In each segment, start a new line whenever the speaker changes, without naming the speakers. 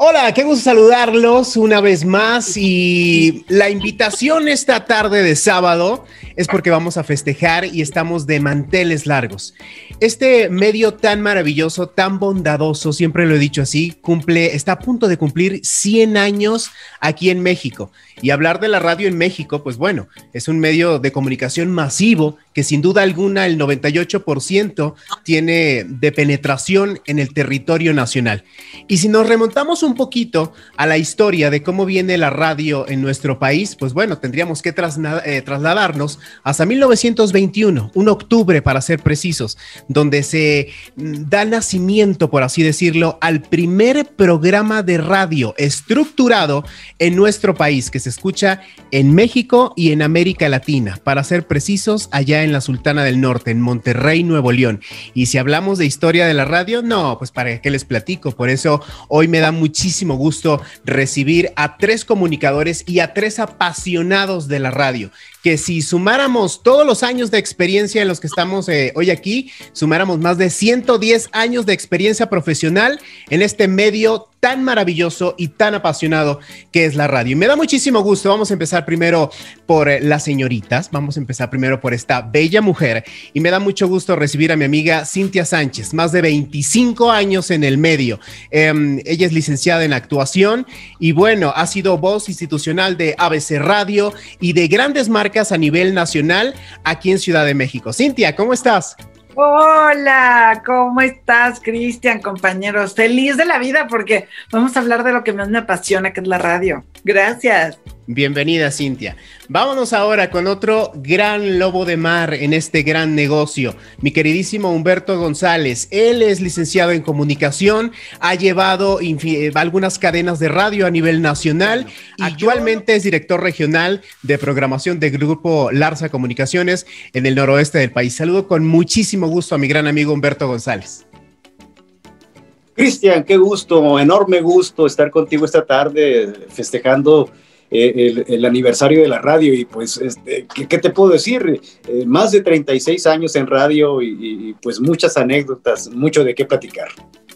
Hola, qué gusto saludarlos una vez más y la invitación esta tarde de sábado es porque vamos a festejar y estamos de manteles largos. Este medio tan maravilloso, tan bondadoso, siempre lo he dicho así, está a punto de cumplir 100 años aquí en México. Y hablar de la radio en México, pues bueno, es un medio de comunicación masivo que sin duda alguna el 98% tiene de penetración en el territorio nacional. Y si nos remontamos un poquito a la historia de cómo viene la radio en nuestro país, pues bueno, tendríamos que trasladarnos hasta 1921, un octubre para ser precisos, donde se da nacimiento, por así decirlo, al primer programa de radio estructurado en nuestro país, que se escucha en México y en América Latina, para ser precisos, allá en la Sultana del Norte, en Monterrey, Nuevo León. Y si hablamos de historia de la radio, no, pues para qué les platico. Por eso hoy me da muchísimo gusto recibir a 3 comunicadores y a 3 apasionados de la radio, que si sumáramos todos los años de experiencia en los que estamos hoy aquí, sumáramos más de 110 años de experiencia profesional en este medio tan maravilloso y tan apasionado que es la radio. Y me da muchísimo gusto. Vamos a empezar primero por las señoritas. Vamos a empezar primero por esta bella mujer. Y me da mucho gusto recibir a mi amiga Cintia Sánchez, más de 25 años en el medio. Ella es licenciada en actuación y bueno, ha sido voz institucional de ABC Radio y de grandes marcas a nivel nacional aquí en Ciudad de México. Cintia, ¿cómo estás?
Hola, ¿cómo estás, Cristian, compañeros? Feliz de la vida porque vamos a hablar de lo que más me apasiona, que es la radio. Gracias.
Bienvenida, Cintia. Vámonos ahora con otro gran lobo de mar en este gran negocio, mi queridísimo Humberto González. Él es licenciado en comunicación, ha llevado algunas cadenas de radio a nivel nacional y actualmente es director regional de programación del Grupo Larsa Comunicaciones en el noroeste del país. Saludo con muchísimo gusto a mi gran amigo Humberto González.
Cristian, qué gusto, enorme gusto estar contigo esta tarde festejando el aniversario de la radio y pues, ¿qué te puedo decir? Más de 36 años en radio y pues muchas anécdotas, mucho de qué platicar.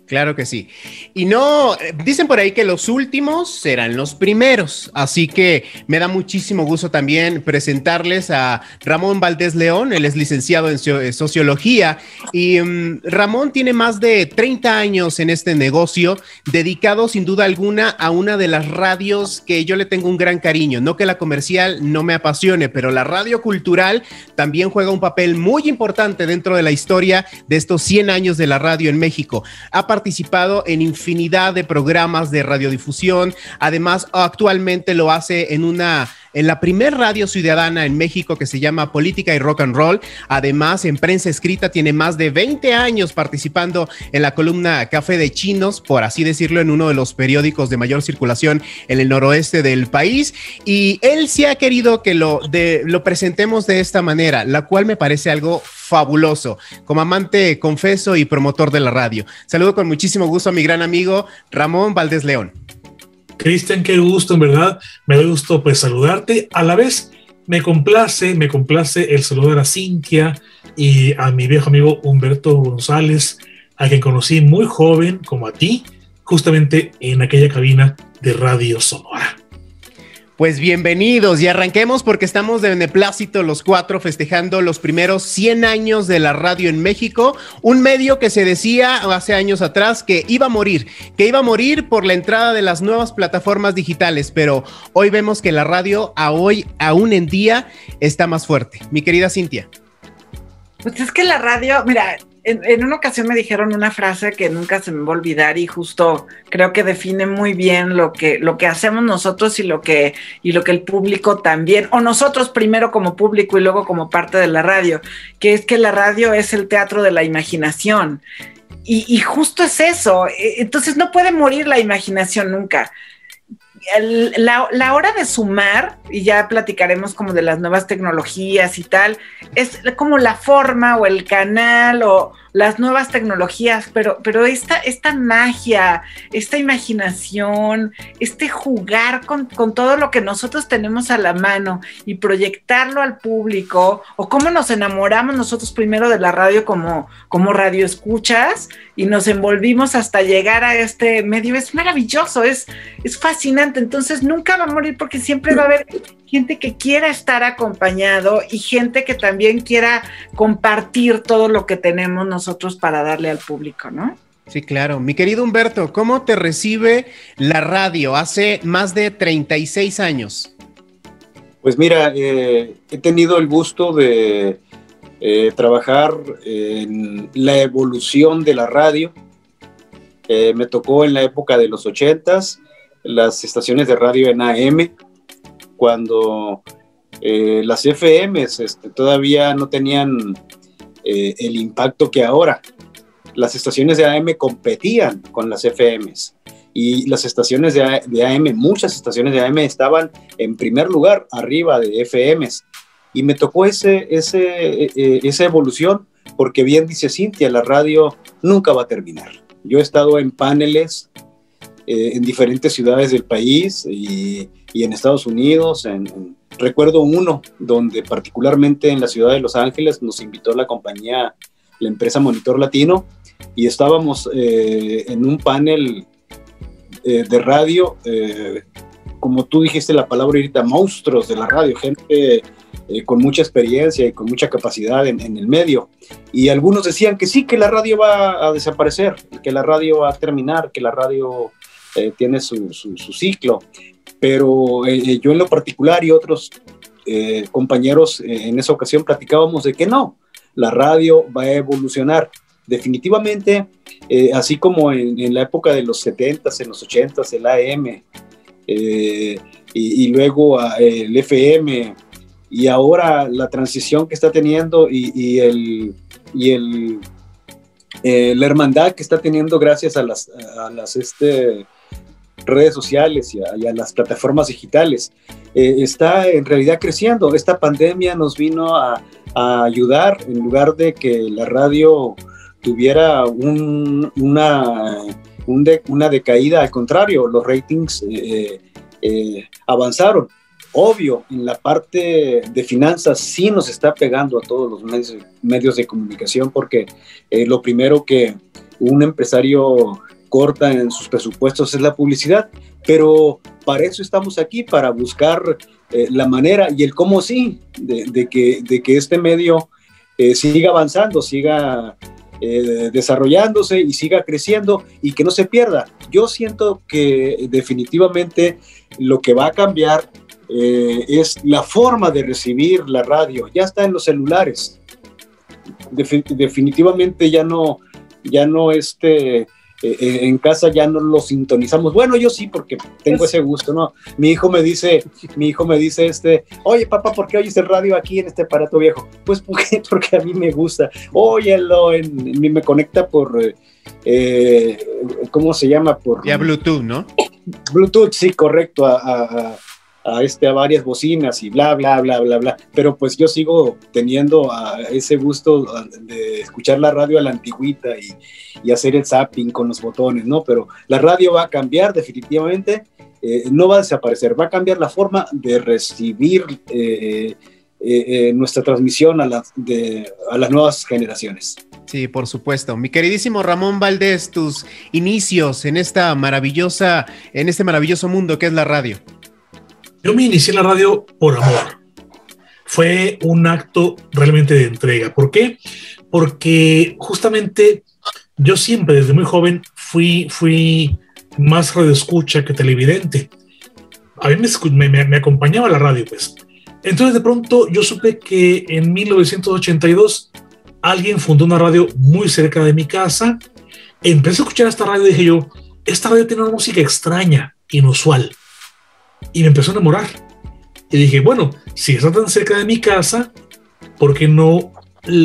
Claro que sí. Y no, dicen por ahí que los últimos serán los primeros, así que me da muchísimo gusto también presentarles a Ramón Valdés León. Él es licenciado en Sociología y Ramón tiene más de 30 años en este negocio, dedicado sin duda alguna a una de las radios que yo le tengo un gran cariño. No que la comercial no me apasione, pero la radio cultural también juega un papel muy importante dentro de la historia de estos 100 años de la radio en México. Ha participado en infinidad de programas de radiodifusión. Además, actualmente lo hace en la primer radio ciudadana en México que se llama Política y Rock and Roll. Además, en prensa escrita tiene más de 20 años participando en la columna Café de Chinos, por así decirlo, en uno de los periódicos de mayor circulación en el noroeste del país. Y él sí ha querido que lo presentemos de esta manera, la cual me parece algo fabuloso, como amante, confeso y promotor de la radio. Saludo con muchísimo gusto a mi gran amigo Ramón Valdés León.
Cristian, qué gusto, en verdad, me da gusto pues saludarte. A la vez me complace el saludar a Cintia y a mi viejo amigo Humberto González, a quien conocí muy joven como a ti, justamente en aquella cabina de Radio Sonora.
Pues bienvenidos y arranquemos porque estamos de beneplácito los 4 festejando los primeros 100 años de la radio en México, un medio que se decía hace años atrás que iba a morir por la entrada de las nuevas plataformas digitales, pero hoy vemos que la radio aún en día está más fuerte. Mi querida Cintia.
Pues es que la radio, mira, En una ocasión me dijeron una frase que nunca se me va a olvidar y justo creo que define muy bien lo que hacemos nosotros y lo que el público también, o nosotros primero como público y luego como parte de la radio, que es que la radio es el teatro de la imaginación. Y justo es eso. Entonces no puede morir la imaginación nunca. La hora de sumar, y ya platicaremos como de las nuevas tecnologías y tal, es como la forma o el canal o las nuevas tecnologías, pero esta magia, esta imaginación, este jugar con todo lo que nosotros tenemos a la mano y proyectarlo al público, o cómo nos enamoramos nosotros primero de la radio como radio escuchas y nos envolvimos hasta llegar a este medio, es maravilloso, es fascinante. Entonces nunca va a morir porque siempre va a haber gente que quiera estar acompañado y gente que también quiera compartir todo lo que tenemos nosotros para darle al público, ¿no?
Sí, claro. Mi querido Humberto, ¿cómo te recibe la radio hace más de 36 años?
Pues mira, he tenido el gusto de trabajar en la evolución de la radio. Me tocó en la época de los 80s, las estaciones de radio en AM, cuando las FMs todavía no tenían el impacto que ahora. Las estaciones de AM competían con las FMs y las estaciones de AM, muchas estaciones de AM estaban en primer lugar arriba de FMs, y me tocó esa evolución, porque bien dice Cintia, la radio nunca va a terminar. Yo he estado en paneles en diferentes ciudades del país y en Estados Unidos. Recuerdo uno donde particularmente en la ciudad de Los Ángeles nos invitó la empresa Monitor Latino, y estábamos en un panel de radio, como tú dijiste la palabra ahorita, monstruos de la radio, gente con mucha experiencia y con mucha capacidad en el medio. Y algunos decían que sí, que la radio va a desaparecer, que la radio va a terminar, que la radio tiene su ciclo. Pero yo en lo particular y otros compañeros en esa ocasión platicábamos de que no, la radio va a evolucionar. Definitivamente, así como en la época de los 70s, en los 80s, el AM, y luego el FM, y ahora la transición que está teniendo la hermandad que está teniendo gracias a las redes sociales y a las plataformas digitales, está en realidad creciendo. Esta pandemia nos vino a ayudar, en lugar de que la radio tuviera una decaída, al contrario, los ratings avanzaron. Obvio, en la parte de finanzas sí nos está pegando a todos los medios de comunicación, porque lo primero que un empresario corta en sus presupuestos es la publicidad, pero para eso estamos aquí, para buscar la manera y el cómo sí, de que este medio siga avanzando, siga desarrollándose y siga creciendo y que no se pierda. Yo siento que definitivamente lo que va a cambiar es la forma de recibir la radio. Ya está en los celulares. Definitivamente ya no en casa ya no lo sintonizamos. Bueno, yo sí, porque tengo ese gusto, ¿no? Mi hijo me dice, oye, papá, ¿por qué oyes el radio aquí en este aparato viejo? Pues porque a mí me gusta. Óyelo, me conecta por, ¿cómo se llama?
Ya Bluetooth, ¿no?
Bluetooth, sí, correcto, a varias bocinas y bla, bla, bla, bla, bla. Pero pues yo sigo teniendo ese gusto de escuchar la radio a la antigüita y hacer el zapping con los botones, ¿no? Pero la radio va a cambiar definitivamente, no va a desaparecer, va a cambiar la forma de recibir nuestra transmisión a las nuevas generaciones.
Sí, por supuesto. Mi queridísimo Ramón Valdés, tus inicios en este maravilloso mundo que es la radio.
Yo me inicié en la radio por amor. Fue un acto realmente de entrega. ¿Por qué? Porque justamente yo siempre, desde muy joven, fui más radioescucha que televidente. A mí me acompañaba la radio, pues. Entonces, de pronto, yo supe que en 1982 alguien fundó una radio muy cerca de mi casa. Empecé a escuchar esta radio y dije yo, esta radio tiene una música extraña, inusual. Y me empezó a enamorar. Y dije, bueno, si está tan cerca de mi casa, ¿por qué no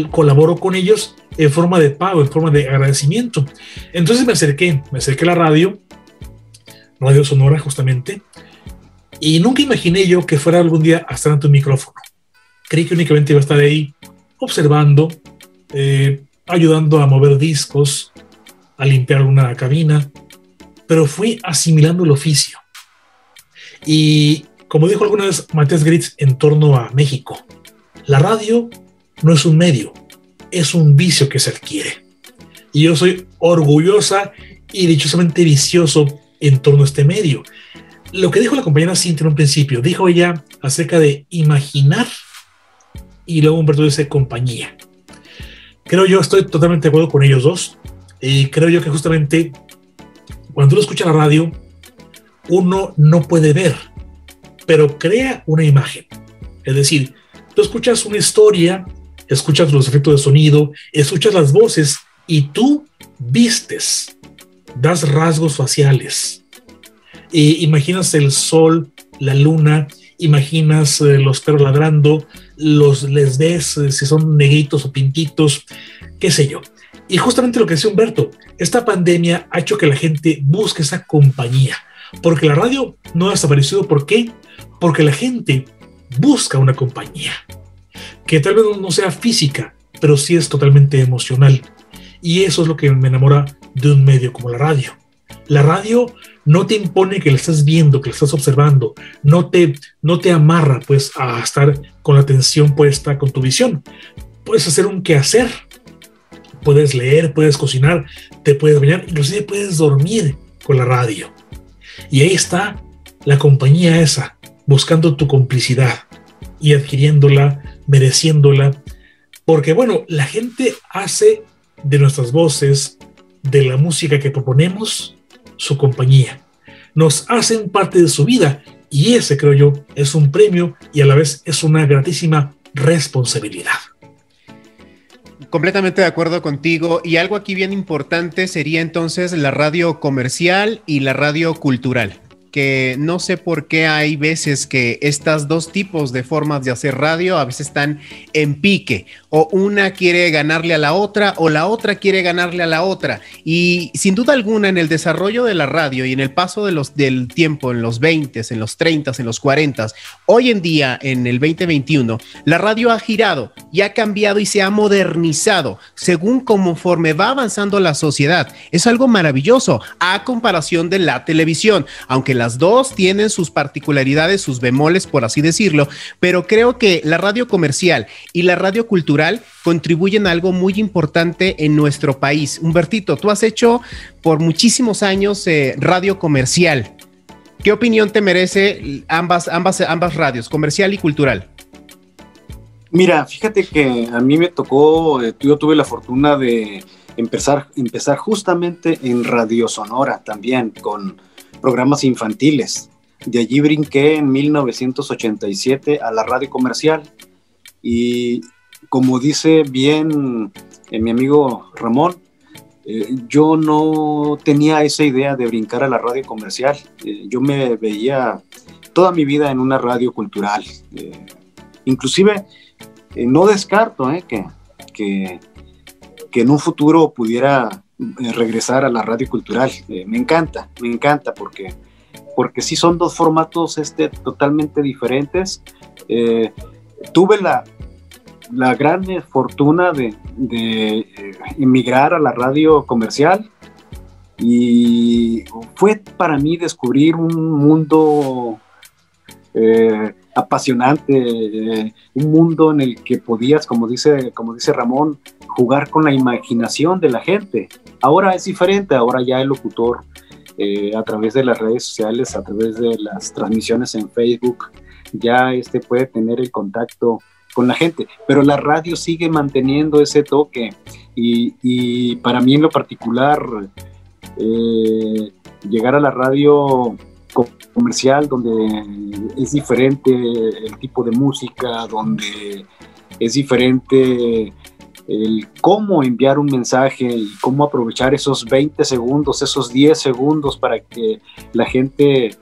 colaboro con ellos en forma de pago, en forma de agradecimiento? Entonces me acerqué a la radio Sonora justamente, y nunca imaginé yo que fuera algún día a estar ante un micrófono. Creí que únicamente iba a estar ahí observando, ayudando a mover discos, a limpiar una cabina, pero fui asimilando el oficio. Y como dijo alguna vez Matías Gritz en torno a México, la radio no es un medio, es un vicio que se adquiere. Y yo soy orgullosa y dichosamente vicioso en torno a este medio. Lo que dijo la compañera Cintia en un principio, dijo ella acerca de imaginar, y luego Humberto dice compañía. Creo yo, estoy totalmente de acuerdo con ellos dos, y creo yo que justamente cuando uno escucha la radio, uno no puede ver, pero crea una imagen. Es decir, tú escuchas una historia, escuchas los efectos de sonido, escuchas las voces y tú vistes, das rasgos faciales. Imaginas el sol, la luna, imaginas los perros ladrando, les ves si son negritos o pintitos, qué sé yo. Y justamente lo que decía Humberto, esta pandemia ha hecho que la gente busque esa compañía, porque la radio no ha desaparecido. ¿Por qué? Porque la gente busca una compañía, que tal vez no sea física, pero sí es totalmente emocional. Y eso es lo que me enamora de un medio como la radio. La radio no te impone que la estás viendo, que la estás observando, no te amarra pues a estar con la atención puesta con tu visión. Puedes hacer un quehacer, puedes leer, puedes cocinar, te puedes bañar, inclusive puedes dormir con la radio. Y ahí está la compañía esa, buscando tu complicidad y adquiriéndola, mereciéndola, porque bueno, la gente hace de nuestras voces, de la música que proponemos, su compañía. Nos hacen parte de su vida, y ese, creo yo, es un premio y a la vez es una gratísima responsabilidad.
Completamente de acuerdo contigo, y algo aquí bien importante sería entonces la radio comercial y la radio cultural, que no sé por qué hay veces que estas dos tipos de formas de hacer radio a veces están en pique, o una quiere ganarle a la otra o la otra quiere ganarle a la otra, y sin duda alguna en el desarrollo de la radio y en el paso del tiempo, en los 20s, en los 30s, en los 40s, hoy en día en el 2021, la radio ha girado y ha cambiado y se ha modernizado según conforme va avanzando la sociedad. Es algo maravilloso a comparación de la televisión, aunque las dos tienen sus particularidades, sus bemoles, por así decirlo, pero creo que la radio comercial y la radio cultural contribuyen a algo muy importante en nuestro país. Humbertito, tú has hecho por muchísimos años radio comercial. ¿Qué opinión te merece ambas radios, comercial y cultural?
Mira, fíjate que a mí me tocó, yo tuve la fortuna de empezar justamente en Radio Sonora también, con programas infantiles. De allí brinqué en 1987 a la radio comercial, y como dice bien mi amigo Ramón, yo no tenía esa idea de brincar a la radio comercial. Yo me veía toda mi vida en una radio cultural. Inclusive no descarto que en un futuro pudiera regresar a la radio cultural. Me encanta porque sí son dos formatos totalmente diferentes. Tuve la gran fortuna de emigrar a la radio comercial, y fue para mí descubrir un mundo apasionante, un mundo en el que podías, como dice Ramón, jugar con la imaginación de la gente. Ahora es diferente, ahora ya el locutor, a través de las redes sociales, a través de las transmisiones en Facebook, ya puede tener el contacto con la gente, pero la radio sigue manteniendo ese toque, y para mí en lo particular, llegar a la radio comercial, donde es diferente el tipo de música, donde es diferente el cómo enviar un mensaje y cómo aprovechar esos 20 segundos, esos 10 segundos para que la gente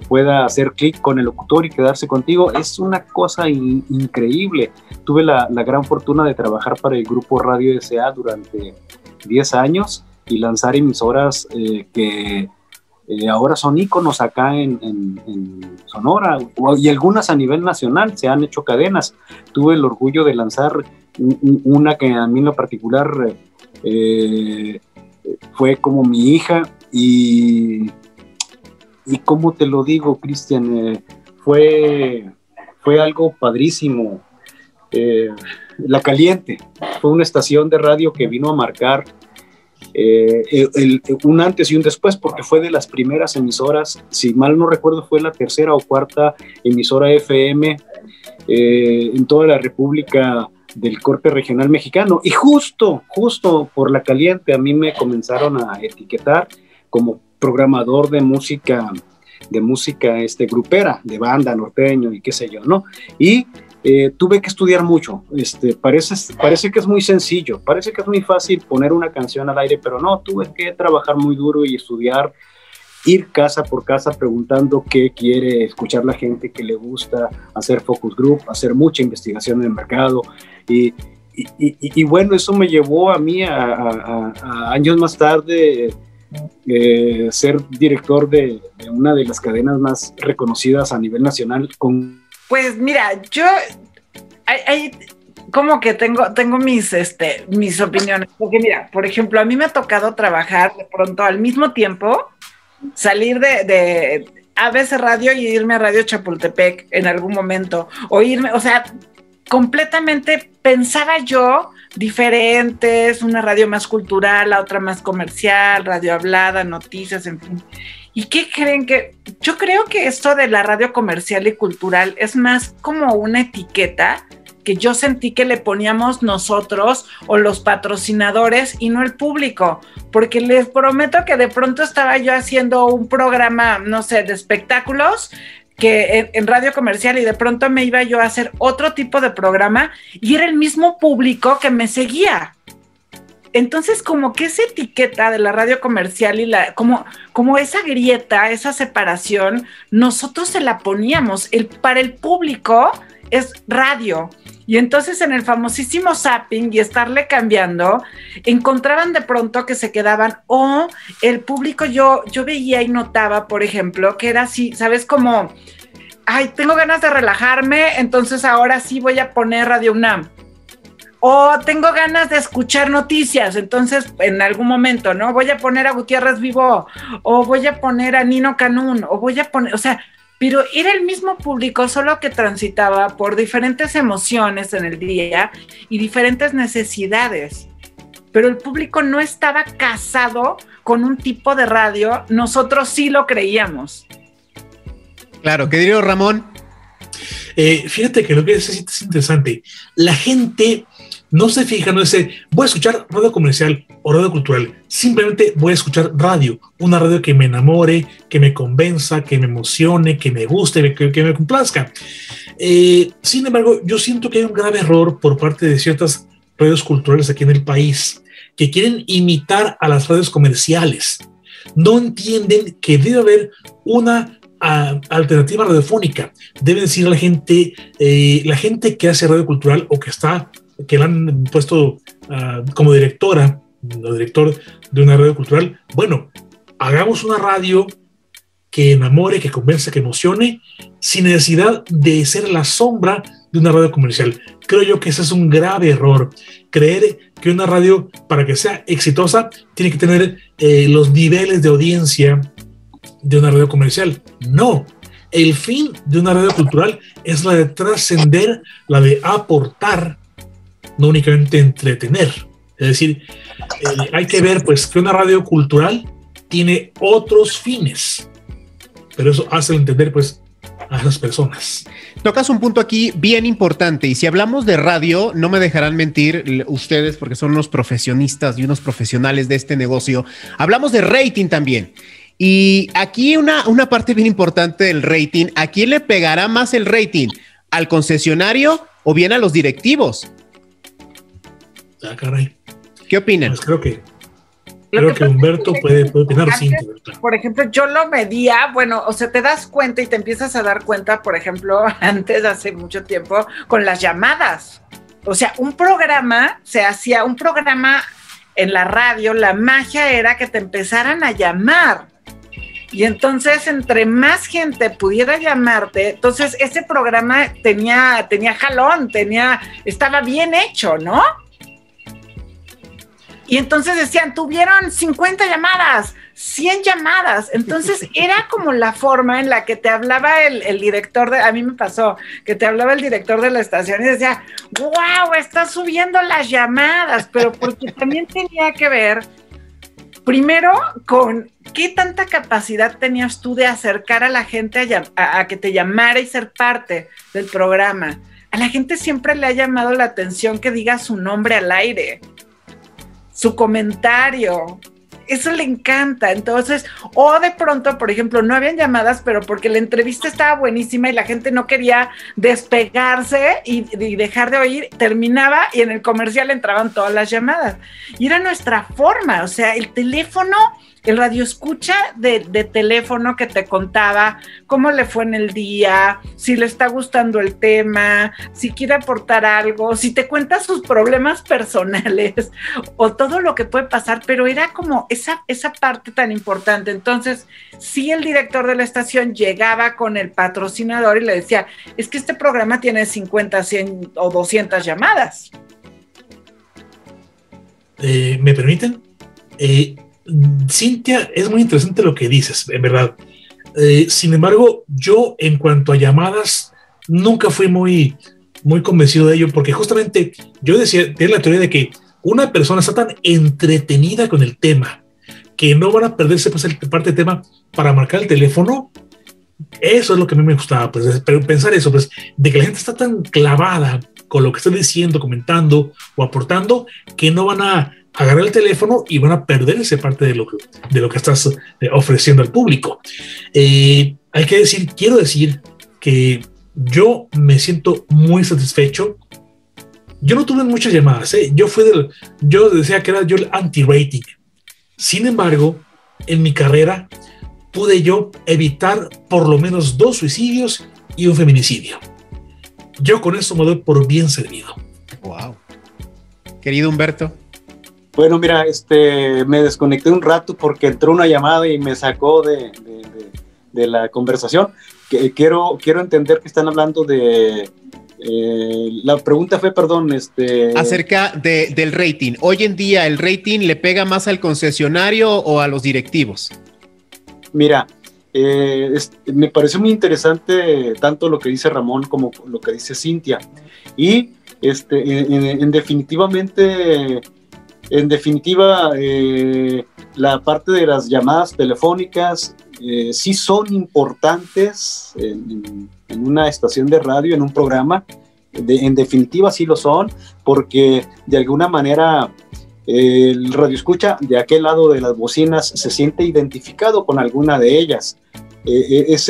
pueda hacer clic con el locutor y quedarse contigo, es una cosa increíble. Tuve la gran fortuna de trabajar para el grupo Radio S.A. durante 10 años y lanzar emisoras que ahora son íconos acá en Sonora, y algunas a nivel nacional, se han hecho cadenas. Tuve el orgullo de lanzar una que a mí en lo particular fue como mi hija, y cómo te lo digo, Cristian, fue algo padrísimo. La Caliente fue una estación de radio que vino a marcar un antes y un después, porque fue de las primeras emisoras, si mal no recuerdo fue la tercera o cuarta emisora FM en toda la República del corte regional mexicano, y justo por La Caliente a mí me comenzaron a etiquetar como programador de música grupera, de banda, norteño y qué sé yo, ¿no? Y tuve que estudiar mucho. Parece que es muy sencillo, parece que es muy fácil poner una canción al aire, pero no, tuve que trabajar muy duro y estudiar, ir casa por casa preguntando qué quiere escuchar la gente, qué le gusta, hacer focus group, hacer mucha investigación en el mercado, y bueno, eso me llevó a mí a años más tarde ser director de una de las cadenas más reconocidas a nivel nacional.
Pues mira, yo como que tengo mis opiniones, porque mira, por ejemplo, a mí me ha tocado trabajar de pronto al mismo tiempo, salir de ABC Radio y irme a Radio Chapultepec en algún momento, o sea, completamente pensaba yo diferentes, una radio más cultural, la otra más comercial, radio hablada, noticias, en fin. ¿Y qué creen? Que yo creo que esto de la radio comercial y cultural es más como una etiqueta que yo sentí que le poníamos nosotros o los patrocinadores y no el público, porque les prometo que de pronto estaba yo haciendo un programa, no sé, de espectáculos que en radio comercial, y de pronto me iba yo a hacer otro tipo de programa y era el mismo público que me seguía. Entonces, como que esa etiqueta de la radio comercial y como esa grieta, esa separación, nosotros se la poníamos. Para el público es radio. Y entonces en el famosísimo zapping y estarle cambiando, encontraban de pronto que se quedaban, o el público yo veía y notaba, por ejemplo, que era así, ¿sabes? Como, ay, tengo ganas de relajarme, entonces ahora sí voy a poner Radio UNAM. O tengo ganas de escuchar noticias, entonces en algún momento, ¿no? Voy a poner a Gutiérrez Vivo, o voy a poner a Nino Canún, o voy a poner, o sea, pero era el mismo público, solo que transitaba por diferentes emociones en el día y diferentes necesidades. Pero el público no estaba casado con un tipo de radio, nosotros sí lo creíamos.
Claro, ¿qué diría Ramón?
Fíjate que lo que es interesante. La gente no se fija, no dice, voy a escuchar radio comercial o radio cultural. Simplemente voy a escuchar radio, una radio que me enamore, que me convenza, que me emocione, que me guste, que me complazca. Sin embargo, yo siento que hay un grave error por parte de ciertas radios culturales aquí en el país, que quieren imitar a las radios comerciales. No entienden que debe haber una alternativa radiofónica. Deben decir a la gente que hace radio cultural o que la han puesto como directora o director de una radio cultural, bueno, hagamos una radio que enamore, que convenza, que emocione, sin necesidad de ser la sombra de una radio comercial. Creo yo que ese es un grave error, creer que una radio, para que sea exitosa, tiene que tener los niveles de audiencia de una radio comercial. No, el fin de una radio cultural es la de trascender, la de aportar, no únicamente entretener. Es decir, hay que ver pues que una radio cultural tiene otros fines, pero eso hace entender pues a las personas.
Tocas un punto aquí bien importante, y si hablamos de radio, no me dejarán mentir ustedes porque son unos profesionistas y unos profesionales de este negocio. Hablamos de rating también. Y aquí una parte bien importante del rating, ¿a quién le pegará más el rating? ¿Al concesionario o bien a los directivos?
Ah, caray.
¿Qué opinan?
Pues creo que Humberto puede opinar
antes,
sin.
por ejemplo, yo lo medía, bueno, o sea, te das cuenta y te empiezas a dar cuenta, por ejemplo, antes, hace mucho tiempo, con las llamadas. O sea, un programa en la radio, la magia era que te empezaran a llamar. Y entonces, entre más gente pudiera llamarte, entonces ese programa tenía jalón, estaba bien hecho, ¿no? Y entonces decían, tuvieron 50 llamadas, 100 llamadas. Entonces era como la forma en la que te hablaba el director a mí me pasó, que te hablaba el director de la estación y decía, wow, estás subiendo las llamadas, pero porque también tenía que ver, primero, con qué tanta capacidad tenías tú de acercar a la gente a que te llamara y ser parte del programa. A la gente siempre le ha llamado la atención que diga su nombre al aire, su comentario, eso le encanta. Entonces, o de pronto, por ejemplo, no habían llamadas, pero porque la entrevista estaba buenísima y la gente no quería despegarse y dejar de oír, terminaba y en el comercial entraban todas las llamadas. Y era nuestra forma, o sea, el teléfono, el radioescucha de teléfono que te contaba cómo le fue en el día, si le está gustando el tema, si quiere aportar algo, si te cuenta sus problemas personales o todo lo que puede pasar, pero era como esa parte tan importante. Entonces, sí, el director de la estación llegaba con el patrocinador y le decía, es que este programa tiene 50, 100 o 200 llamadas.
¿Me permiten? Cintia, es muy interesante lo que dices, en verdad. Sin embargo, yo en cuanto a llamadas nunca fui muy convencido de ello, porque justamente yo tenía la teoría de que una persona está tan entretenida con el tema que no van a perderse pues, parte del tema para marcar el teléfono. Eso es lo que a mí me gustaba, pues, pero pensar eso, pues, de que la gente está tan clavada con lo que está diciendo, comentando o aportando, que no van a agarrar el teléfono y van a perderse parte de lo que estás ofreciendo al público. Quiero decir que yo me siento muy satisfecho. Yo no tuve muchas llamadas, yo decía que era yo el anti-rating. Sin embargo, en mi carrera pude yo evitar por lo menos 2 suicidios y un feminicidio. Yo con eso me doy por bien servido.
Wow. Querido Humberto.
Bueno, mira, me desconecté un rato porque entró una llamada y me sacó de la conversación. Quiero entender que están hablando de... la pregunta fue, perdón,
acerca del rating. Hoy en día, ¿el rating le pega más al concesionario o a los directivos?
Mira, me pareció muy interesante tanto lo que dice Ramón como lo que dice Cintia. Y en definitiva, la parte de las llamadas telefónicas sí son importantes en una estación de radio, en un programa. En definitiva sí lo son, porque de alguna manera el radioescucha de aquel lado de las bocinas se siente identificado con alguna de ellas. Es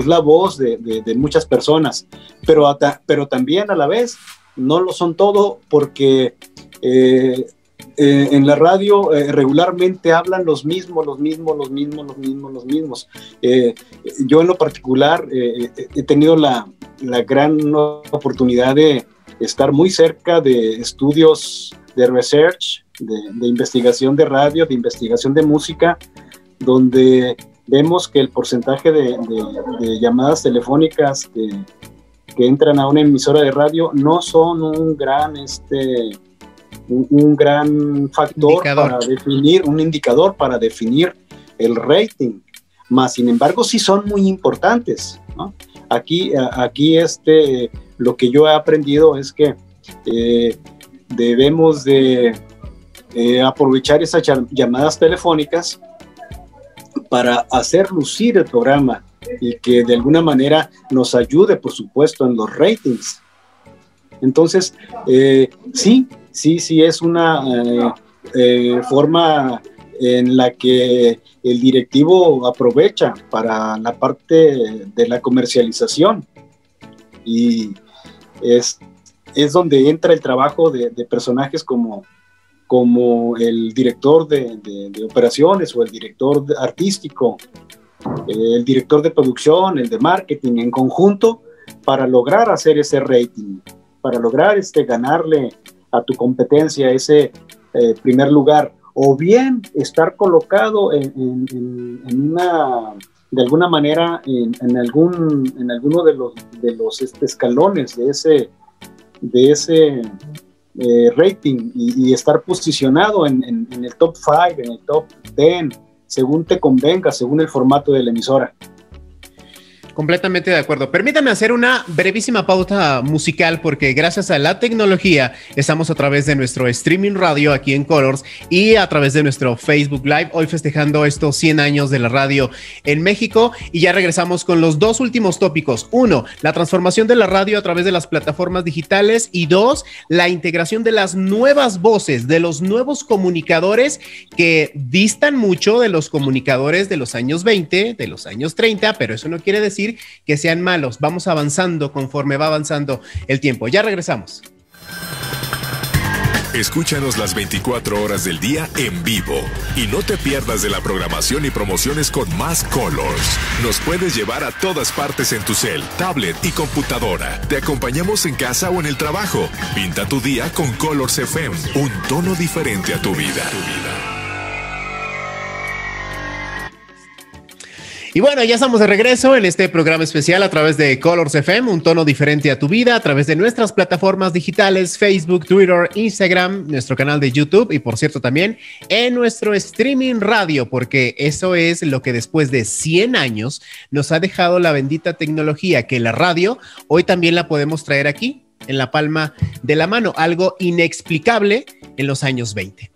la voz de muchas personas, pero también a la vez no lo son todo, porque en la radio regularmente hablan los mismos. Yo en lo particular he tenido la gran oportunidad de estar muy cerca de estudios de research, de investigación de radio, de investigación de música, donde vemos que el porcentaje de llamadas telefónicas que entran a una emisora de radio no son un gran factor un indicador para definir el rating, más sin embargo sí son muy importantes, ¿no? Aquí lo que yo he aprendido es que debemos de aprovechar esas llamadas telefónicas para hacer lucir el programa y que de alguna manera nos ayude, por supuesto, en los ratings. Entonces, sí es una forma en la que el directivo aprovecha para la parte de la comercialización, y es donde entra el trabajo de personajes como el director de operaciones o el director artístico, el director de producción, el de marketing, en conjunto, para lograr hacer ese rating, para lograr ganarle a tu competencia ese primer lugar, o bien estar colocado en una, de alguna manera, en alguno de los escalones de ese rating y estar posicionado en el top 5, en el top 10, según te convenga, según el formato de la emisora.
Completamente de acuerdo. Permítame hacer una brevísima pauta musical porque gracias a la tecnología estamos a través de nuestro streaming radio aquí en Colors y a través de nuestro Facebook Live, hoy festejando estos 100 años de la radio en México, y ya regresamos con los dos últimos tópicos. Uno, la transformación de la radio a través de las plataformas digitales, y dos, la integración de las nuevas voces, de los nuevos comunicadores que distan mucho de los comunicadores de los años 20, de los años 30, pero eso no quiere decir que sean malos. Vamos avanzando conforme va avanzando el tiempo. Ya regresamos.
Escúchanos las 24 horas del día en vivo y no te pierdas de la programación y promociones con más Colors. Nos puedes llevar a todas partes en tu cel, tablet y computadora. Te acompañamos en casa o en el trabajo. Pinta tu día con Colors FM, un tono diferente a tu vida.
Y bueno, ya estamos de regreso en este programa especial a través de Colors FM, un tono diferente a tu vida, a través de nuestras plataformas digitales, Facebook, Twitter, Instagram, nuestro canal de YouTube y, por cierto, también en nuestro streaming radio, porque eso es lo que después de 100 años nos ha dejado la bendita tecnología, que la radio hoy también la podemos traer aquí en la palma de la mano, algo inexplicable en los años 20.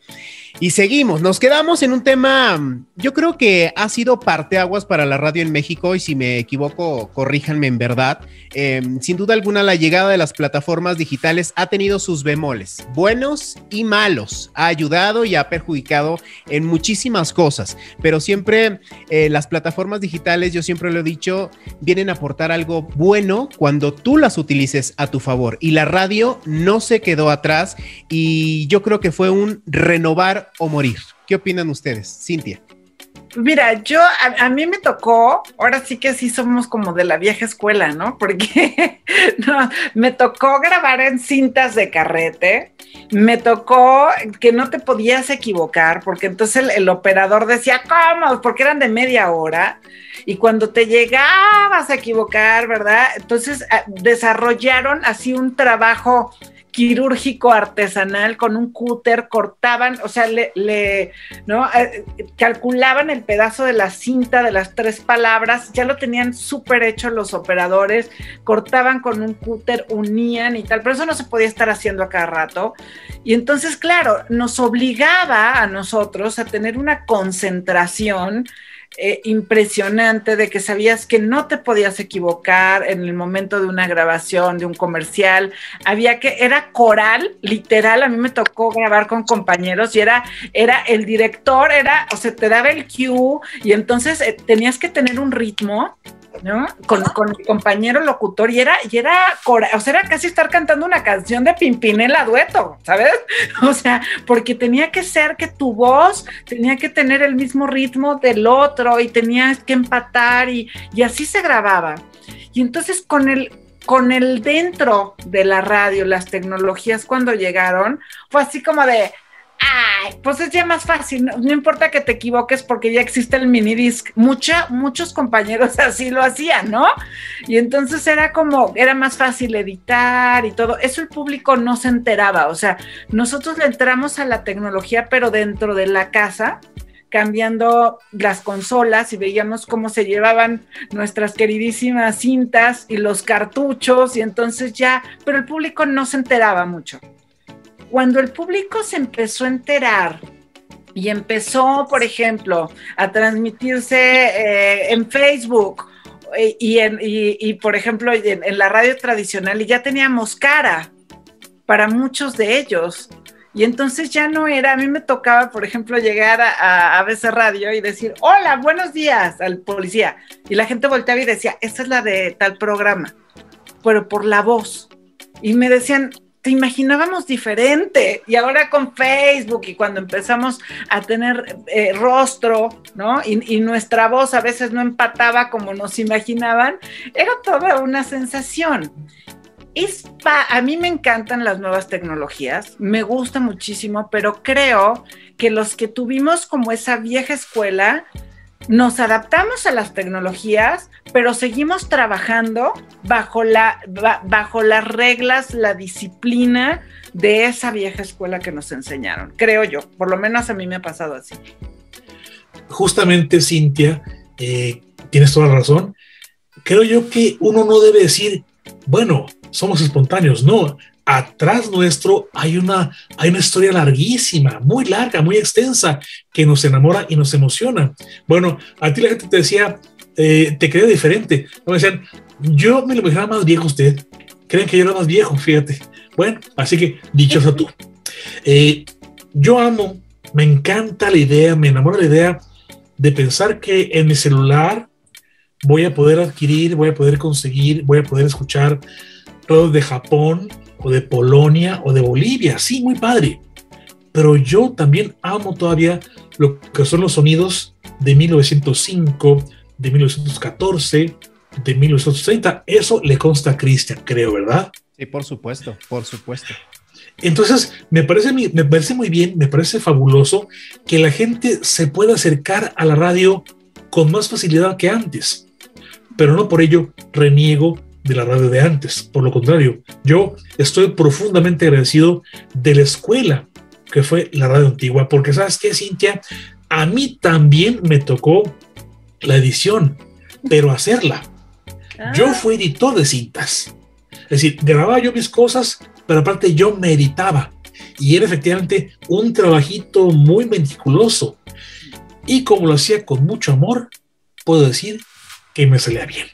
Y seguimos, nos quedamos en un tema, yo creo que ha sido parteaguas para la radio en México, y si me equivoco, corríjanme en verdad. Sin duda alguna, la llegada de las plataformas digitales ha tenido sus bemoles, buenos y malos. Ha ayudado y ha perjudicado en muchísimas cosas, pero siempre las plataformas digitales, yo siempre lo he dicho, vienen a aportar algo bueno cuando tú las utilices a tu favor. Y la radio no se quedó atrás, y yo creo que fue un renovar o morir. ¿Qué opinan ustedes? Cintia.
Mira, a mí me tocó, ahora sí que sí somos como de la vieja escuela, ¿no? Porque no, me tocó grabar en cintas de carrete, me tocó que no te podías equivocar, porque entonces el operador decía, ¿cómo? Porque eran de media hora, y cuando te llegabas a equivocar, ¿verdad? Entonces desarrollaron así un trabajo quirúrgico artesanal con un cúter, cortaban, o sea, ¿no? Calculaban el pedazo de la cinta de las 3 palabras, ya lo tenían súper hecho los operadores, cortaban con un cúter, unían y tal, pero eso no se podía estar haciendo a cada rato. Y entonces, claro, nos obligaba a nosotros a tener una concentración impresionante, de que sabías que no te podías equivocar en el momento de una grabación, de un comercial. Era coral, literal. A mí me tocó grabar con compañeros y era el director, o sea, te daba el cue, y entonces tenías que tener un ritmo, ¿no? Con el compañero locutor, y era o sea, era casi estar cantando una canción de Pimpinela dueto, ¿sabes? O sea, porque tenía que ser que tu voz tenía que tener el mismo ritmo del otro, y tenías que empatar, y así se grababa. Y entonces con el dentro de la radio, las tecnologías cuando llegaron, fue así como de, ay, pues es ya más fácil, no importa que te equivoques porque ya existe el minidisc. Muchos compañeros así lo hacían, ¿no? Y entonces era más fácil editar y todo. Eso el público no se enteraba. O sea, nosotros le entramos a la tecnología, pero dentro de la casa, cambiando las consolas, y veíamos cómo se llevaban nuestras queridísimas cintas y los cartuchos, y entonces pero el público no se enteraba mucho. Cuando el público se empezó a enterar y empezó, por ejemplo, a transmitirse en Facebook y por ejemplo, en la radio tradicional, y ya teníamos cara para muchos de ellos. Y entonces ya no era, a mí me tocaba, por ejemplo, llegar a ABC Radio y decir, hola, buenos días, al policía. Y la gente volteaba y decía, esta es la de tal programa, pero por la voz. Y me decían, te imaginábamos diferente. Y ahora con Facebook y cuando empezamos a tener rostro, ¿no? Y nuestra voz a veces no empataba como nos imaginaban, era toda una sensación. A mí me encantan las nuevas tecnologías, me gusta muchísimo, pero creo que los que tuvimos como esa vieja escuela, nos adaptamos a las tecnologías, pero seguimos trabajando bajo las reglas, la disciplina de esa vieja escuela que nos enseñaron, creo yo, por lo menos a mí me ha pasado así.
Justamente, Cintia, tienes toda la razón. Creo yo que uno no debe decir, bueno, somos espontáneos, no. Atrás nuestro hay una historia larguísima, muy larga, muy extensa, que nos enamora y nos emociona. Bueno, a ti la gente te decía, te creía diferente. Me decían, yo me lo imaginaba más viejo usted. Creen que yo era más viejo, fíjate. Bueno, así que dichosa tú. Yo me encanta la idea, me enamora la idea de pensar que en mi celular voy a poder adquirir, voy a poder conseguir, voy a poder escuchar todo de Japón, o de Polonia, o de Bolivia. Sí, muy padre. Pero yo también amo todavía lo que son los sonidos de 1905, de 1914, de 1930. Eso le consta a Cristian, creo, ¿verdad?
Sí, por supuesto, por supuesto.
Entonces, me parece muy bien, me parece fabuloso que la gente se pueda acercar a la radio con más facilidad que antes. Pero no por ello reniego de la radio de antes. Por lo contrario, yo estoy profundamente agradecido de la escuela que fue la radio antigua, porque ¿sabes qué, Cintia? A mí también me tocó la edición, pero hacerla. Yo fui editor de cintas. Es decir, grababa yo mis cosas, pero aparte yo me editaba. Y era efectivamente un trabajito muy meticuloso. Y como lo hacía con mucho amor, puedo decir que me salía bien.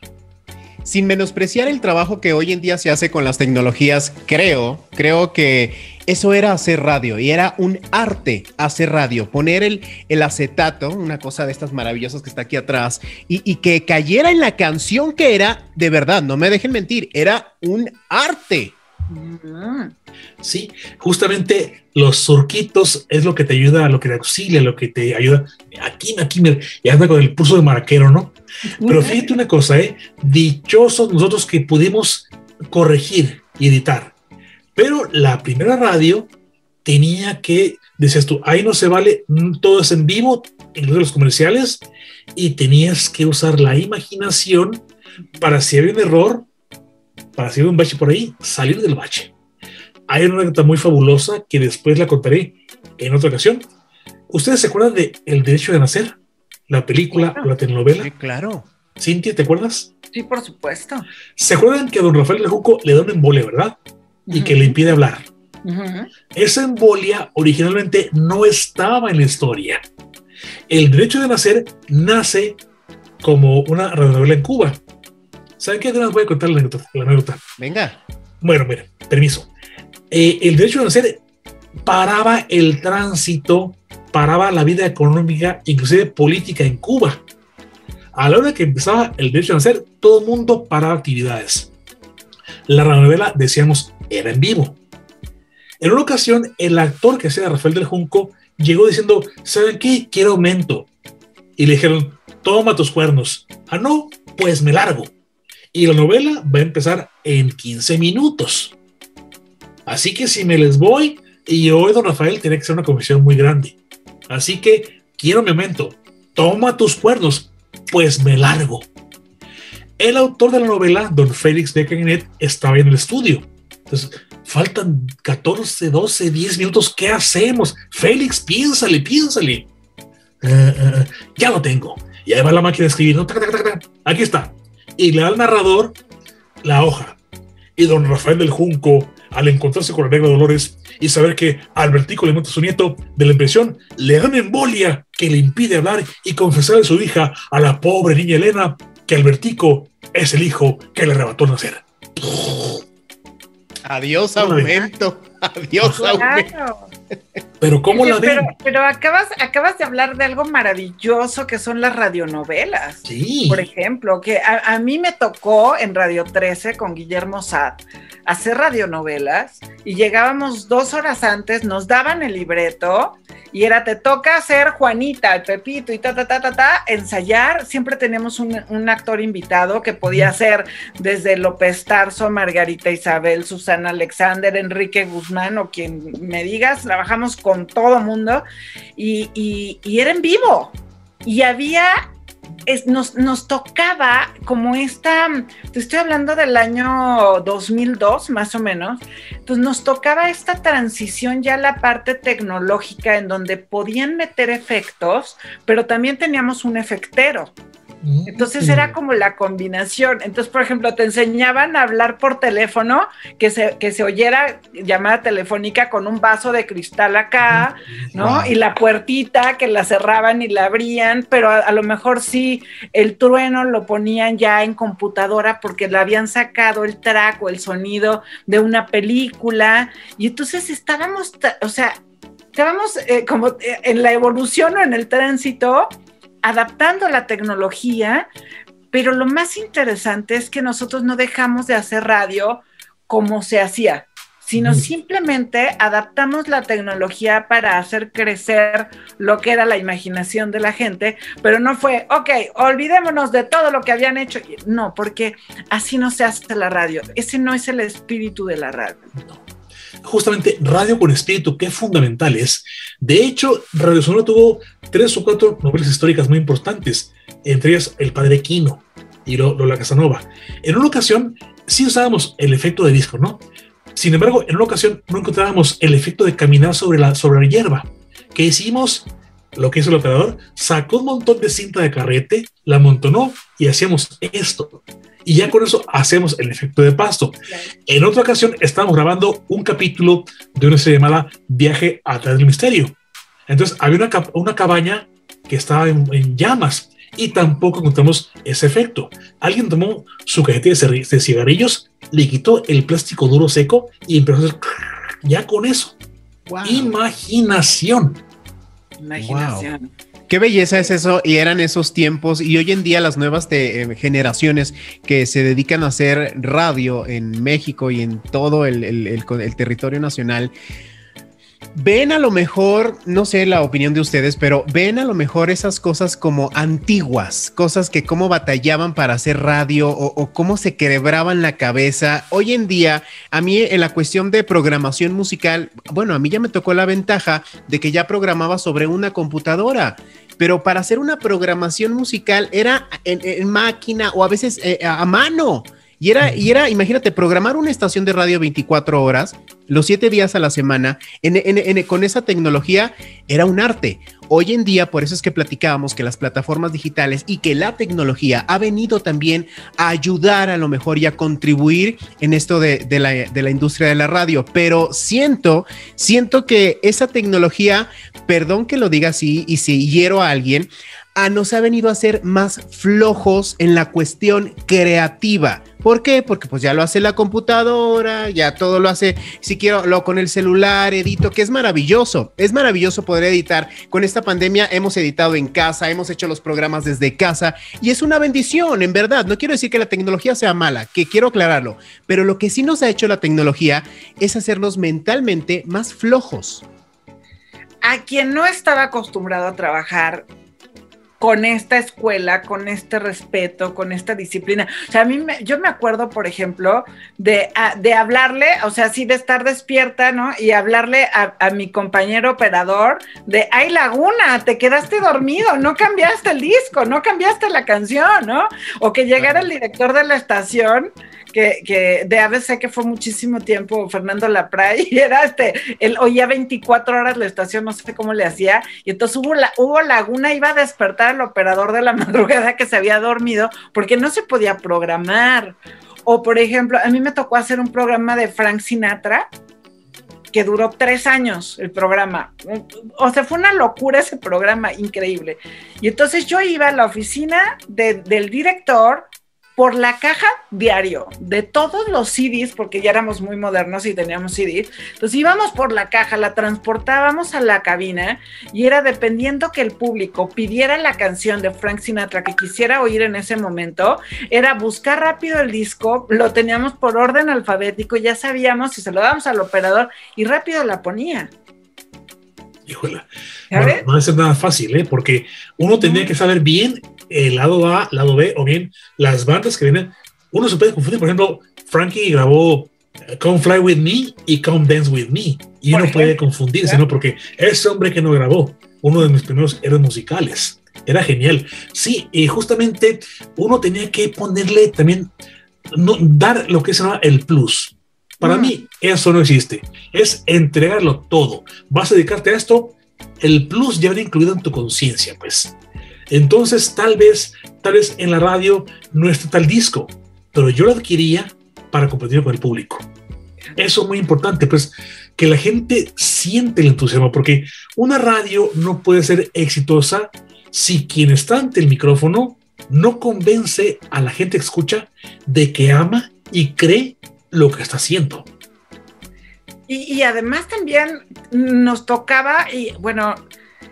Sin menospreciar el trabajo que hoy en día se hace con las tecnologías, creo que eso era hacer radio y era un arte hacer radio, poner el acetato, una cosa de estas maravillosas que está aquí atrás, y que cayera en la canción que era, de verdad, no me dejen mentir, era un arte.
Sí, justamente los surquitos es lo que te ayuda, lo que te auxilia, lo que te ayuda. Aquí ya anda con el pulso de maraquero, ¿no? Pero fíjate una cosa, dichosos nosotros que pudimos corregir y editar. Pero la primera radio tenía que, decías tú, ahí no se vale, todo es en vivo, incluso los comerciales, y tenías que usar la imaginación para si había un error, para si había un bache por ahí, salir del bache. Hay una anécdota muy fabulosa que después la contaré en otra ocasión. ¿Ustedes se acuerdan de El Derecho de Nacer? La película, la telenovela.
Sí, claro.
Cintia, ¿te acuerdas?
Sí, por supuesto.
¿Se acuerdan que a don Rafael del Junco le da una embolia, verdad? Y que le impide hablar. Esa embolia originalmente no estaba en la historia. El Derecho de Nacer nace como una radionovela en Cuba. ¿Saben qué? Les voy a contar la anécdota.
Venga.
Bueno, miren, permiso. El Derecho de Nacer paraba el tránsito, paraba la vida económica, inclusive política en Cuba. A la hora que empezaba el Derecho de Nacer, todo el mundo paraba actividades. La radionovela, decíamos, era en vivo. En una ocasión, el actor que hacía Rafael del Junco llegó diciendo, ¿saben qué? Quiero aumento. Y le dijeron, toma tus cuernos. Ah, no, pues me largo. Y la novela va a empezar en 15 minutos. Así que si me les voy, y hoy don Rafael tiene que hacer una comisión muy grande. Así que quiero mi aumento. Toma tus cuernos, pues me largo. El autor de la novela, don Félix de Cagnetti, estaba en el estudio. Entonces, faltan 14, 12, 10 minutos. ¿Qué hacemos? Félix, piénsale. Ya lo tengo. Y ahí va la máquina de escribir. Aquí está. Y le da al narrador la hoja. Y don Rafael del Junco, al encontrarse con la negra Dolores y saber que Albertico le mata a su nieto de la impresión, le da una embolia que le impide hablar y confesar a su hija, a la pobre niña Elena, que Albertico es el hijo que le arrebató nacer.
Adiós, aumento. Adiós, aumento.
Pero ¿cómo la ven?
Pero acabas de hablar de algo maravilloso que son las radionovelas.
Sí.
Por ejemplo, que a mí me tocó en Radio 13 con Guillermo Satt hacer radionovelas y llegábamos 2 horas antes, nos daban el libreto y era, te toca hacer Juanita, el Pepito y ensayar. Siempre teníamos un actor invitado que podía ser desde López Tarso, Margarita Isabel, Susana Alexander, Enrique Guzmán o quien me digas. Trabajamos con todo mundo y era en vivo y había... Nos tocaba como te estoy hablando del año 2002 más o menos, entonces nos tocaba esta transición ya a la parte tecnológica en donde podían meter efectos, pero también teníamos un efectero. Entonces era como la combinación. Entonces, por ejemplo, te enseñaban a hablar por teléfono, que se oyera llamada telefónica con un vaso de cristal acá, ¿no? Wow. Y la puertita que la cerraban y la abrían, pero a lo mejor sí, el trueno lo ponían ya en computadora porque le habían sacado el track o el sonido de una película. Y entonces estábamos como en la evolución o en el tránsito, adaptando la tecnología, pero lo más interesante es que nosotros no dejamos de hacer radio como se hacía, sino simplemente adaptamos la tecnología para hacer crecer lo que era la imaginación de la gente, pero no fue, ok, olvidémonos de todo lo que habían hecho. No, porque así no se hace la radio. Ese no es el espíritu de la radio.
No. Justamente radio con espíritu, qué fundamental es. De hecho, Radio Sonora tuvo 3 o 4 novelas históricas muy importantes, entre ellas El Padre Quino y Lola Casanova. En una ocasión sí usábamos el efecto de disco, ¿no? Sin embargo, en una ocasión no encontrábamos el efecto de caminar sobre la hierba. ¿Qué hicimos? Lo que hizo el operador, sacó un montón de cinta de carrete, la amontonó y hacíamos esto. Y ya con eso hacemos el efecto de pasto. Claro. En otra ocasión estábamos grabando un capítulo de una serie llamada Viaje a través del misterio. Entonces había una cabaña que estaba en llamas y tampoco encontramos ese efecto. Alguien tomó su cajetilla de cigarrillos, le quitó el plástico duro seco y empezó a hacer ya con eso. Wow. Imaginación.
Wow. Qué belleza es eso, y eran esos tiempos, y hoy en día las nuevas generaciones que se dedican a hacer radio en México y en todo el territorio nacional, ven a lo mejor, no sé la opinión de ustedes, pero ven a lo mejor esas cosas como antiguas, cosas que cómo batallaban para hacer radio o cómo se quebraban la cabeza. Hoy en día, a mí en la cuestión de programación musical, bueno, a mí ya me tocó la ventaja de que ya programaba sobre una computadora, pero para hacer una programación musical era en máquina o a veces a mano. Y era, imagínate, programar una estación de radio 24 horas, los 7 días a la semana, con esa tecnología, era un arte. Hoy en día, por eso es que platicábamos que las plataformas digitales y que la tecnología ha venido también a ayudar a lo mejor y a contribuir en esto de la industria de la radio. Pero siento que esa tecnología, perdón que lo diga así y si hiero a alguien, nos ha venido a hacer más flojos en la cuestión creativa. ¿Por qué? Porque pues ya lo hace la computadora, ya todo lo hace, si quiero, con el celular, edito, que es maravilloso poder editar. Con esta pandemia hemos editado en casa, hemos hecho los programas desde casa y es una bendición, en verdad. No quiero decir que la tecnología sea mala, que quiero aclararlo, pero lo que sí nos ha hecho la tecnología es hacernos mentalmente más flojos.
A quien no estaba acostumbrado a trabajar con esta escuela, con este respeto, con esta disciplina. O sea, yo me acuerdo, por ejemplo, de hablarle, o sea, así de estar despierta, ¿no? Y hablarle a mi compañero operador de, ¡ay, Laguna! Te quedaste dormido, no cambiaste el disco, no cambiaste la canción, ¿no? O que llegara el director de la estación, que de ABC, que fue muchísimo tiempo, Fernando Lapray, y era él oía 24 horas la estación, no sé cómo le hacía, y entonces hubo Laguna, iba a despertar al operador de la madrugada que se había dormido, porque no se podía programar. O, por ejemplo, a mí me tocó hacer un programa de Frank Sinatra, que duró 3 años el programa. O sea, fue una locura ese programa, increíble. Y entonces yo iba a la oficina del director, por la caja diario de todos los CDs, porque ya éramos muy modernos y teníamos CDs. Entonces íbamos por la caja, la transportábamos a la cabina y era dependiendo que el público pidiera la canción de Frank Sinatra que quisiera oír en ese momento, era buscar rápido el disco, lo teníamos por orden alfabético, ya sabíamos si se lo dábamos al operador y rápido la ponía.
Híjole, bueno, no es nada fácil, porque uno tenía que saber bien el lado A, lado B, o bien las bandas que vienen. Uno se puede confundir. Por ejemplo, Frankie grabó Come Fly With Me y Come Dance With Me, y uno puede confundirse, ¿no? Porque ese hombre que no grabó, uno de mis primeros héroes musicales, era genial. Sí, y justamente uno tenía que ponerle también, dar lo que se llama el plus. Para mí, eso no existe. Es entregarlo todo. Vas a dedicarte a esto, el plus ya viene incluido en tu conciencia, pues. Entonces, tal vez en la radio no está tal disco, pero yo lo adquiría para compartirlo con el público. Eso es muy importante, pues, que la gente siente el entusiasmo, porque una radio no puede ser exitosa si quien está ante el micrófono no convence a la gente que escucha de que ama y cree lo que está haciendo.
Y además también nos tocaba, y bueno,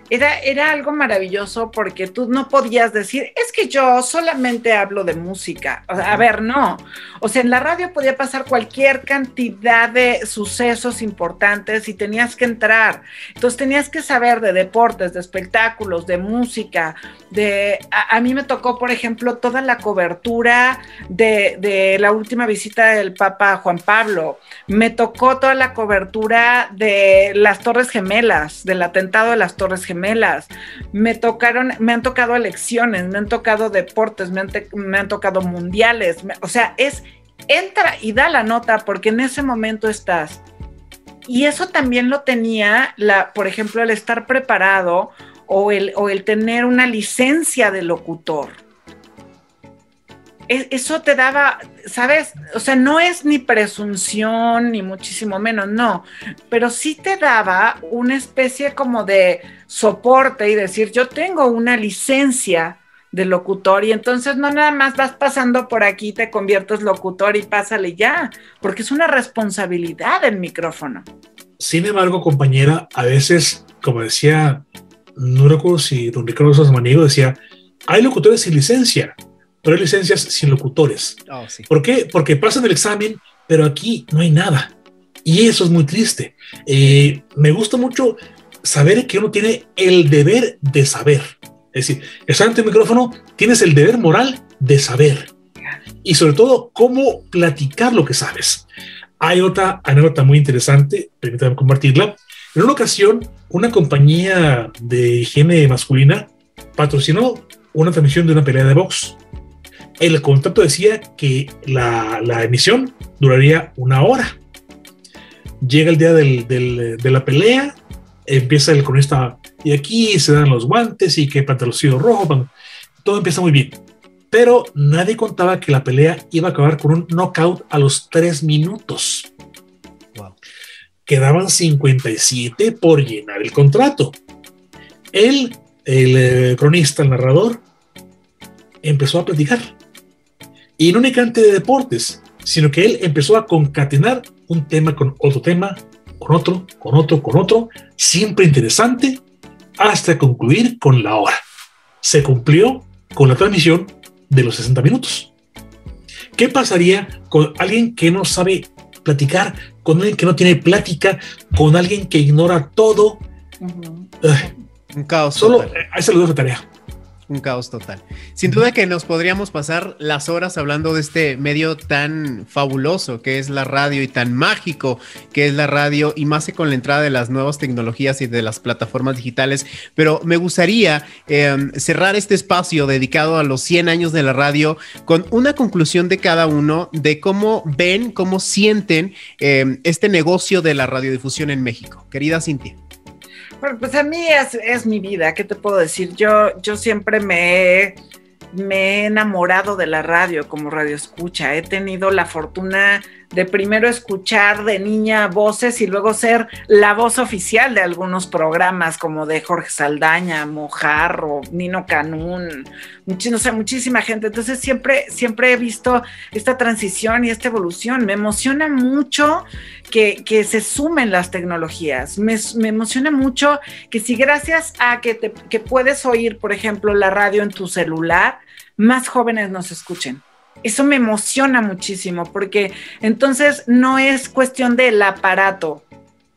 era algo maravilloso porque tú no podías decir, es que yo solamente hablo de música. O sea, a ver, no. O sea, en la radio podía pasar cualquier cantidad de sucesos importantes y tenías que entrar. Entonces tenías que saber de deportes, de espectáculos, de música, a mí me tocó, por ejemplo, toda la cobertura de la última visita del Papa Juan Pablo. Me tocó toda la cobertura de las Torres Gemelas, del atentado de las Torres Gemelas. Me han tocado elecciones, me han tocado deportes, me han tocado mundiales. O sea, entra y da la nota porque en ese momento estás. Y eso también lo tenía, por ejemplo, el estar preparado o el tener una licencia de locutor. Eso te daba, ¿sabes? O sea, no es ni presunción, ni muchísimo menos, no. Pero sí te daba una especie como de soporte y decir, yo tengo una licencia de locutor y entonces no nada más vas pasando por aquí, te conviertes locutor y pásale ya, porque es una responsabilidad el micrófono.
Sin embargo, compañera, a veces, como decía, no recuerdo si don Ricardo Sosmanigo decía, hay locutores sin licencia, pero hay licencias sin locutores. Oh, sí. ¿Por qué? Porque pasan el examen, pero aquí no hay nada. Y eso es muy triste. Me gusta mucho saber que uno tiene el deber de saber. Es decir, estar ante el micrófono, tienes el deber moral de saber. Y sobre todo, cómo platicar lo que sabes. Hay otra anécdota muy interesante, permítanme compartirla. En una ocasión, una compañía de higiene masculina patrocinó una transmisión de una pelea de box. El contrato decía que la emisión duraría 1 hora. Llega el día de la pelea, empieza el cronista y aquí se dan los guantes y que pantaloncillo rojo, todo empieza muy bien. Pero nadie contaba que la pelea iba a acabar con un knockout a los 3 minutos. Wow. Quedaban 57 por llenar el contrato. El cronista, el narrador, empezó a platicar. Y no únicamente de deportes, sino que él empezó a concatenar un tema con otro tema, con otro, siempre interesante, hasta concluir con la hora. Se cumplió con la transmisión de los 60 minutos. ¿Qué pasaría con alguien que no sabe platicar, con alguien que no tiene plática, con alguien que ignora todo?
Un caos.
Solo a ese le doy la tarea.
Un caos total. Sin duda que nos podríamos pasar las horas hablando de este medio tan fabuloso que es la radio y tan mágico que es la radio, y más con la entrada de las nuevas tecnologías y de las plataformas digitales. Pero me gustaría cerrar este espacio dedicado a los 100 años de la radio con una conclusión de cada uno de cómo ven, cómo sienten este negocio de la radiodifusión en México. Querida Cintia.
Bueno, pues a mí es mi vida, ¿qué te puedo decir? Yo siempre me me he enamorado de la radio como radioescucha. He tenido la fortuna de primero escuchar de niña voces y luego ser la voz oficial de algunos programas como de Jorge Saldaña, Mojarro, Nino Canún, muchísima gente. Entonces siempre he visto esta transición y esta evolución. Me emociona mucho que se sumen las tecnologías. Me emociona mucho que si gracias a que puedes oír, por ejemplo, la radio en tu celular, más jóvenes nos escuchen. Eso me emociona muchísimo, porque entonces no es cuestión del aparato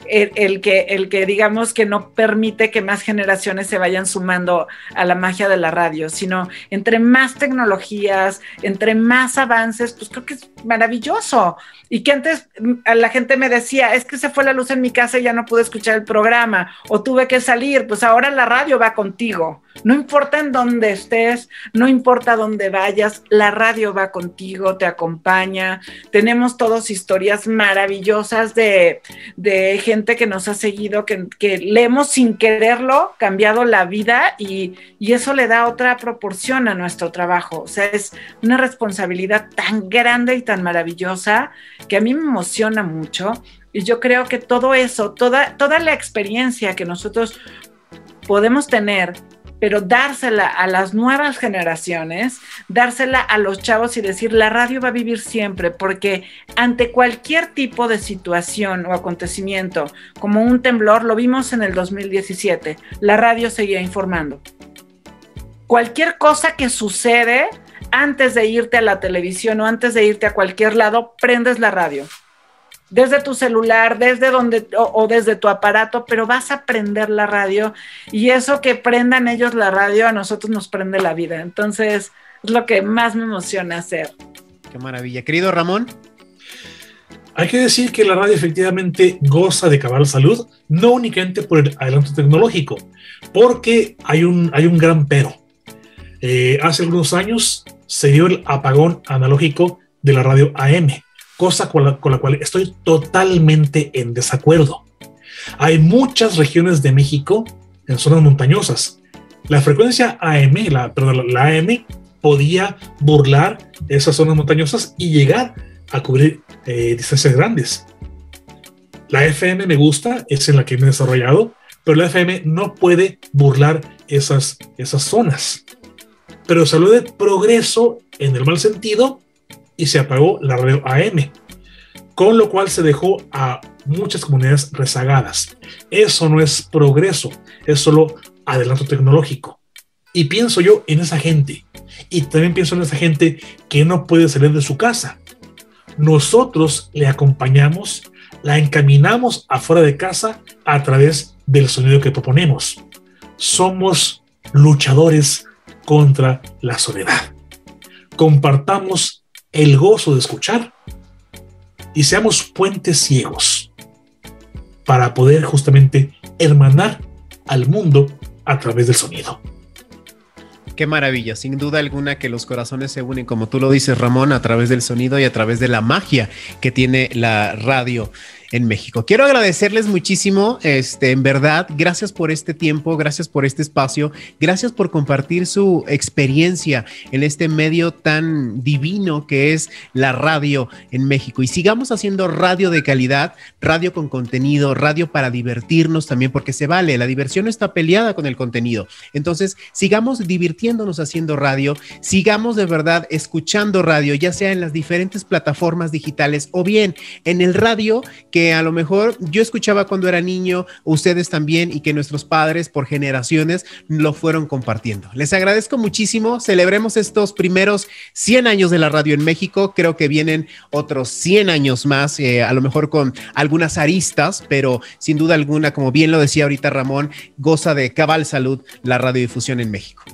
el que digamos que no permite que más generaciones se vayan sumando a la magia de la radio, sino entre más tecnologías, entre más avances, pues creo que es maravilloso. Y que antes la gente me decía, es que se fue la luz en mi casa y ya no pude escuchar el programa, o tuve que salir. Pues ahora la radio va contigo. No importa en dónde estés, no importa dónde vayas, la radio va contigo, te acompaña. Tenemos todos historias maravillosas de gente que nos ha seguido, que le hemos sin quererlo cambiado la vida, y eso le da otra proporción a nuestro trabajo. O sea, es una responsabilidad tan grande y tan maravillosa que a mí me emociona mucho, y yo creo que todo eso, toda la experiencia que nosotros podemos tener, pero dársela a las nuevas generaciones, dársela a los chavos y decir, la radio va a vivir siempre, porque ante cualquier tipo de situación o acontecimiento, como un temblor, lo vimos en el 2017, la radio seguía informando. Cualquier cosa que sucede, antes de irte a la televisión o antes de irte a cualquier lado, prendes la radio. Desde tu celular, desde donde o desde tu aparato, pero vas a prender la radio, y eso que prendan ellos la radio, a nosotros nos prende la vida. Entonces, es lo que más me emociona hacer.
Qué maravilla. Querido Ramón.
Hay que decir que la radio efectivamente goza de cabal salud, no únicamente por el adelanto tecnológico, porque hay un gran pero. Hace algunos años se dio el apagón analógico de la radio AM, cosa con la cual estoy totalmente en desacuerdo. Hay muchas regiones de México en zonas montañosas. La frecuencia AM, la AM, podía burlar esas zonas montañosas y llegar a cubrir distancias grandes. La FM me gusta, es en la que me he desarrollado, pero la FM no puede burlar esas zonas. Pero se habló de progreso en el mal sentido y se apagó la radio AM, con lo cual se dejó a muchas comunidades rezagadas. Eso no es progreso, es solo adelanto tecnológico. Y pienso yo en esa gente, y también pienso en esa gente que no puede salir de su casa. Nosotros le acompañamos, la encaminamos afuera de casa a través del sonido que proponemos. Somos luchadores contra la soledad. Compartamos el gozo de escuchar y seamos puentes ciegos para poder justamente hermanar al mundo a través del sonido.
Qué maravilla, sin duda alguna que los corazones se unen, como tú lo dices, Ramón, a través del sonido y a través de la magia que tiene la radio en México. Quiero agradecerles muchísimo, en verdad, gracias por este tiempo, gracias por este espacio, gracias por compartir su experiencia en este medio tan divino que es la radio en México. Y sigamos haciendo radio de calidad, radio con contenido, radio para divertirnos también, porque se vale, la diversión está peleada con el contenido. Entonces, sigamos divirtiéndonos haciendo radio, sigamos de verdad escuchando radio, ya sea en las diferentes plataformas digitales o bien en el radio que a lo mejor yo escuchaba cuando era niño, ustedes también, y que nuestros padres por generaciones lo fueron compartiendo. Les agradezco muchísimo, celebremos estos primeros 100 años de la radio en México, creo que vienen otros 100 años más, a lo mejor con algunas aristas, pero sin duda alguna, como bien lo decía ahorita Ramón, goza de cabal salud la radiodifusión en México.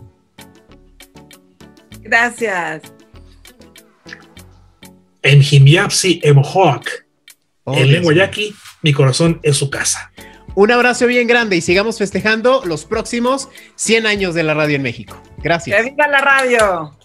Gracias.
En Jimiapsi, Emohoac, en lengua yaqui, mi corazón es su casa.
Un abrazo bien grande y sigamos festejando los próximos 100 años de la radio en México. Gracias.
¡Que viva la radio!